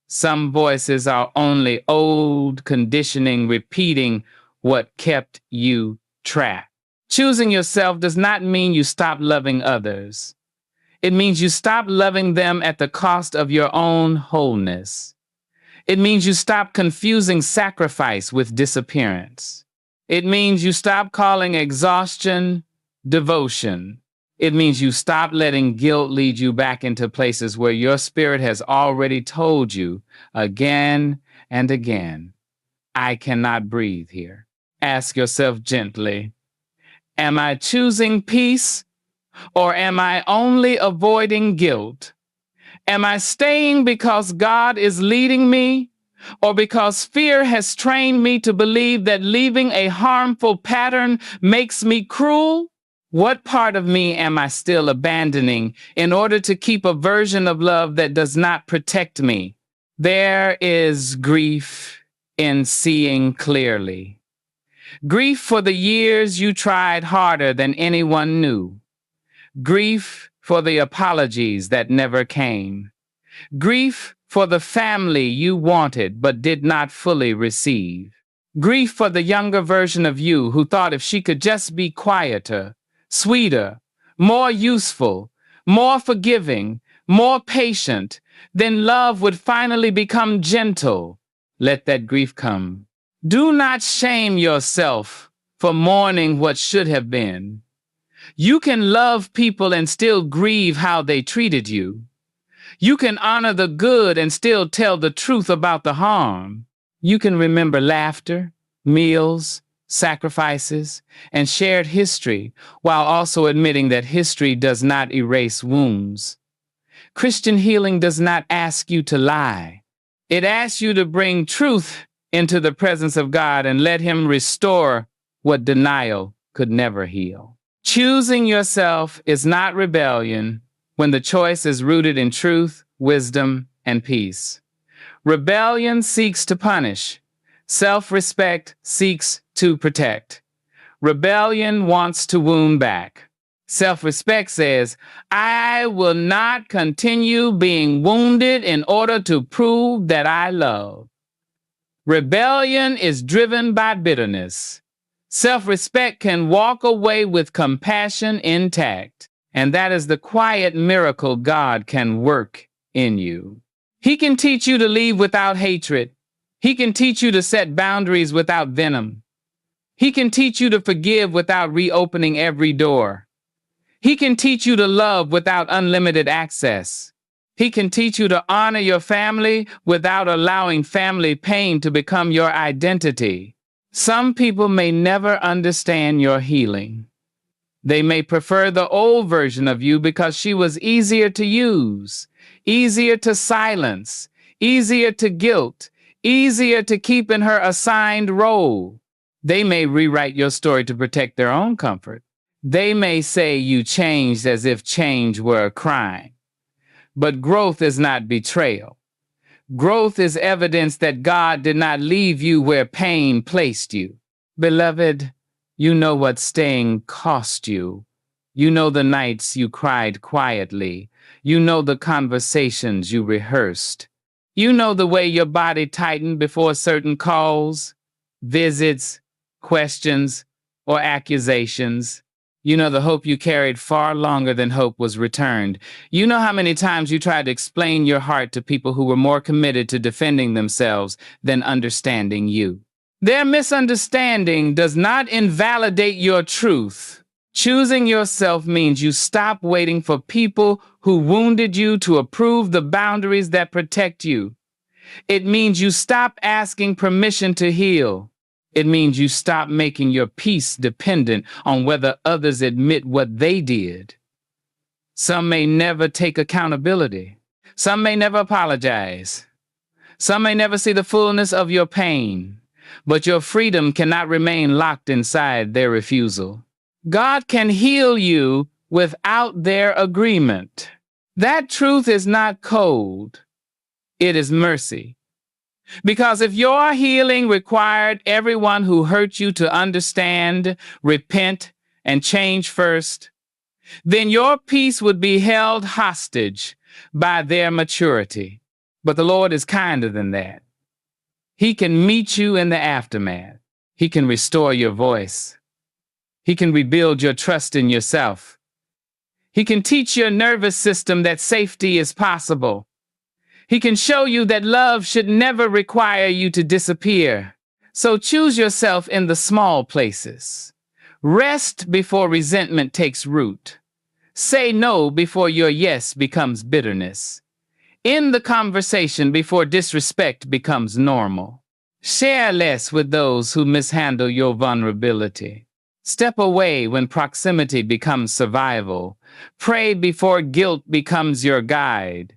Some voices are only old conditioning repeating what kept you trapped. Choosing yourself does not mean you stop loving others. It means you stop loving them at the cost of your own wholeness. It means you stop confusing sacrifice with disappearance. It means you stop calling exhaustion devotion. It means you stop letting guilt lead you back into places where your spirit has already told you again and again, I cannot breathe here. Ask yourself gently, am I choosing peace or am I only avoiding guilt? Am I staying because God is leading me or because fear has trained me to believe that leaving a harmful pattern makes me cruel? What part of me am I still abandoning in order to keep a version of love that does not protect me? There is grief in seeing clearly. Grief for the years you tried harder than anyone knew. Grief for the apologies that never came. Grief for the family you wanted but did not fully receive. Grief for the younger version of you who thought if she could just be quieter, sweeter, more useful, more forgiving, more patient, then love would finally become gentle. Let that grief come. Do not shame yourself for mourning what should have been. You can love people and still grieve how they treated you. You can honor the good and still tell the truth about the harm. You can remember laughter, meals, sacrifices, and shared history while also admitting that history does not erase wounds. Christian healing does not ask you to lie. It asks you to bring truth into the presence of God and let Him restore what denial could never heal. Choosing yourself is not rebellion when the choice is rooted in truth, wisdom, and peace. Rebellion seeks to punish. Self-respect seeks to protect. Rebellion wants to wound back. Self-respect says, I will not continue being wounded in order to prove that I love. Rebellion is driven by bitterness. Self-respect can walk away with compassion intact, and that is the quiet miracle God can work in you. He can teach you to leave without hatred. He can teach you to set boundaries without venom. He can teach you to forgive without reopening every door. He can teach you to love without unlimited access. He can teach you to honor your family without allowing family pain to become your identity. Some people may never understand your healing. They may prefer the old version of you because she was easier to use, easier to silence, easier to guilt, easier to keep in her assigned role. They may rewrite your story to protect their own comfort. They may say you changed as if change were a crime. But growth is not betrayal. Growth is evidence that God did not leave you where pain placed you. Beloved, you know what staying cost you. You know the nights you cried quietly. You know the conversations you rehearsed. You know the way your body tightened before certain calls, visits, questions, or accusations. You know the hope you carried far longer than hope was returned. You know how many times you tried to explain your heart to people who were more committed to defending themselves than understanding you. Their misunderstanding does not invalidate your truth. Choosing yourself means you stop waiting for people who wounded you to approve the boundaries that protect you. It means you stop asking permission to heal. It means you stop making your peace dependent on whether others admit what they did. Some may never take accountability. Some may never apologize. Some may never see the fullness of your pain, but your freedom cannot remain locked inside their refusal. God can heal you without their agreement. That truth is not cold. It is mercy. Because if your healing required everyone who hurt you to understand, repent, and change first, then your peace would be held hostage by their maturity. But the Lord is kinder than that. He can meet you in the aftermath. He can restore your voice. He can rebuild your trust in yourself. He can teach your nervous system that safety is possible. He can show you that love should never require you to disappear. So choose yourself in the small places. Rest before resentment takes root. Say no before your yes becomes bitterness. End the conversation before disrespect becomes normal. Share less with those who mishandle your vulnerability. Step away when proximity becomes survival. Pray before guilt becomes your guide.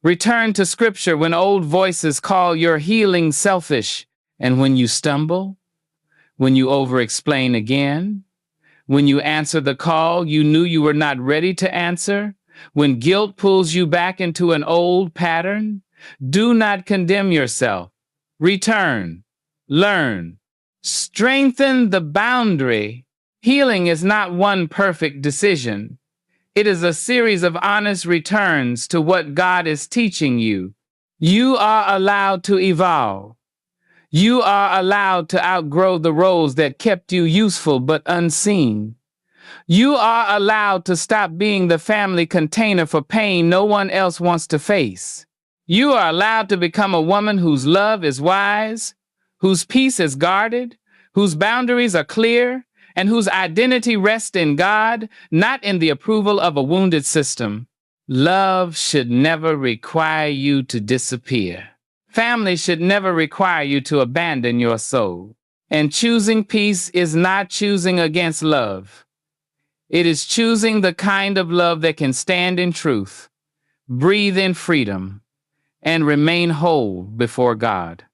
Return to scripture when old voices call your healing selfish. And when you stumble, when you over-explain again, when you answer the call you knew you were not ready to answer, when guilt pulls you back into an old pattern, do not condemn yourself. Return, learn, strengthen the boundary. Healing is not one perfect decision. It is a series of honest returns to what God is teaching you. You are allowed to evolve. You are allowed to outgrow the roles that kept you useful but unseen. You are allowed to stop being the family container for pain no one else wants to face. You are allowed to become a woman whose love is wise, whose peace is guarded, whose boundaries are clear, and whose identity rests in God, not in the approval of a wounded system. Love should never require you to disappear. Family should never require you to abandon your soul. And choosing peace is not choosing against love. It is choosing the kind of love that can stand in truth, breathe in freedom, and remain whole before God.